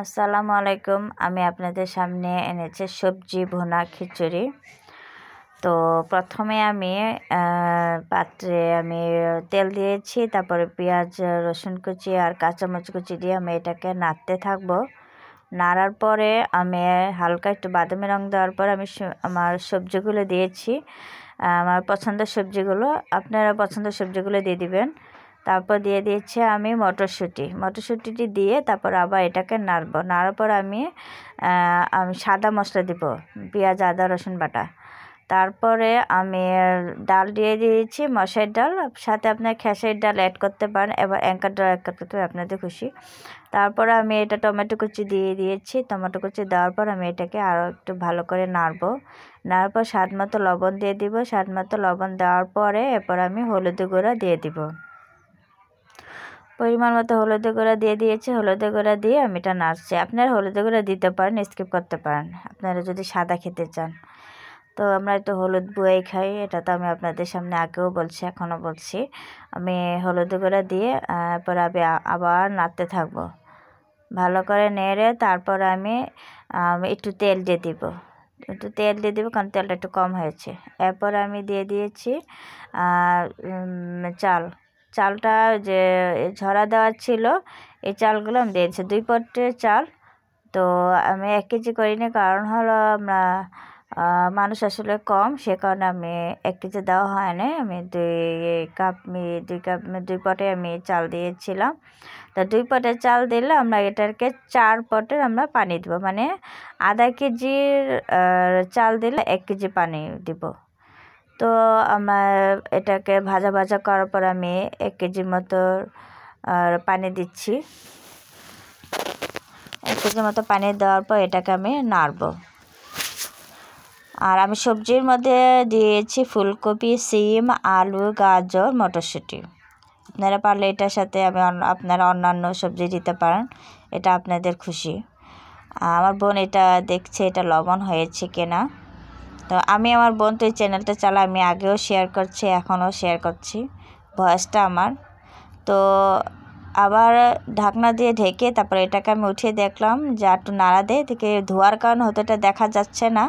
আসসালামু আলাইকুম। আমি আপনাদের সামনে এনেছি সবজি ভুনা খিচুড়ি। তো প্রথমে আমি পাত্রে তেল দিয়েছি, তারপরে পেঁয়াজ রসুন কুচি আর কাঁচামরিচ কুচি দিয়ে আমি এটাকে নাড়তে থাকবো। নাড়ার পরে আমি হালকা একটু বাদামি রং দেওয়ার পর আমি আমার সবজিগুলো দিয়েছি, আমার পছন্দের সবজিগুলো। আপনারা পছন্দের সবজিগুলো দিয়ে দিবেন। তারপর দিয়ে দিয়েছি আমি মটরশুঁটিটি দিয়ে তারপর আবার এটাকে নাড়ার পর আমি সাদা মশলা দিব, পেঁয়াজ আদা রসুন বাটা। তারপরে আমি ডাল দিয়ে দিয়েছি, মশার ডাল, সাথে আপনার খেসারির ডাল অ্যাড করতে পারেন, এবার অ্যাঙ্কার ডাল অ্যাড করতে পারেন, আপনাদের খুশি। তারপরে আমি এটা টমেটো কুচি দিয়ে দিয়েছি। টমেটো কুচি দেওয়ার পর আমি এটাকে আরও একটু ভালো করে নাড়ার পর স্বাদ মতো লবণ দিয়ে দিব। স্বাদ মতো লবণ দেওয়ার পরে এরপর আমি হলুদের গুঁড়া দিয়ে দিব, পরিমাণ মতো হলুদের গুঁড়া দিয়ে দিয়েছি। হলুদের গুঁড়া দিয়ে আমি এটা নাড়ছি। আপনারা হলুদের গুঁড়া দিতে পারেন, স্কিপ করতে পারেন আপনারা যদি সাদা খেতে চান। তো আমরা একটু হলুদ বুয়াই খাই, এটা তো আমি আপনাদের সামনে আগেও বলছি, এখনও বলছি। আমি হলুদের গুঁড়া দিয়ে এরপর আমি আবার নাড়তে থাকবো ভালো করে নেড়ে। তারপর আমি একটু তেল দিয়ে দিব, কারণ তেলটা একটু কম হয়েছে। এরপর আমি দিয়ে দিয়েছি চালটা যে ঝরা দেওয়ার ছিল, এই চালগুলো আমি দিয়েছি 2 পটের চাল। তো আমি 1 কেজি করিনি, কারণ হলো আমরা মানুষ আসলে কম, সে কারণে আমি 1 কেজি দেওয়া হয় না। আমি 2 পটে আমি চাল দিয়েছিলাম। তো 2 পটের চাল দিলে আমরা এটাকে 4 পটের আমরা পানি দেবো, মানে আধা কেজির চাল দিলে 1 কেজি পানি দিব। তো আমরা এটাকে ভাজা করার পর আমি 1 কেজির মতো পানি দিচ্ছি। 1 কেজির মতো পানি দেওয়ার পর এটাকে আমি নাড়বো। আর আমি সবজির মধ্যে দিয়েছি ফুলকপি, সিম, আলু, গাজর, মটরশুঁটি। আপনারা পারলে এটার সাথে আপনারা অন্যান্য সবজি দিতে পারেন, এটা আপনাদের খুশি। আমার বোন এটা দেখছে এটা লবণ হয়েছে কিনা। তো আমি আমার বোন তো এই চ্যানেলটা চালাই, আমি আগেও শেয়ার করছি, এখনও শেয়ার করছি, ভয়েসটা আমার। তো আবার ঢাকনা দিয়ে ঢেকে তারপরে এটাকে আমি উঠিয়ে দেখলাম যে একটু নাড়া দেয়, থেকে ধোয়ার কারণে হয়তো এটা দেখা যাচ্ছে না।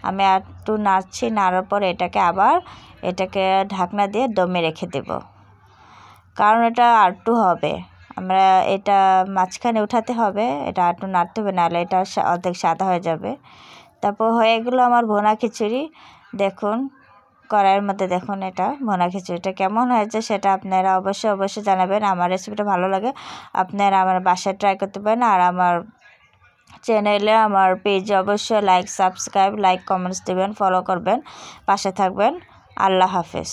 আমি একটু নাড়ছি, নাড়ার পর এটাকে ঢাকনা দিয়ে দমে রেখে দেব, কারণ এটা আরটু হবে, আমরা এটা মাঝখানে উঠাতে হবে, এটা একটু নাড়তে হবে, নাহলে এটা অর্ধেক সাদা হয়ে যাবে। তারপর হয়ে গেলো আমার ভুনা খিচুড়ি। দেখুন কড়াইয়ের মধ্যে, দেখুন এটা ভুনা খিচুড়িটা কেমন হয়েছে সেটা আপনারা অবশ্যই জানাবেন। আমার রেসিপিটা ভালো লাগে আপনারা আমার বাসায় ট্রাই করতে পারেন। আর আমার চ্যানেলে, আমার পেজে অবশ্যই সাবস্ক্রাইব, লাইক, কমেন্টস দেবেন, ফলো করবেন, পাশে থাকবেন। আল্লাহ হাফেজ।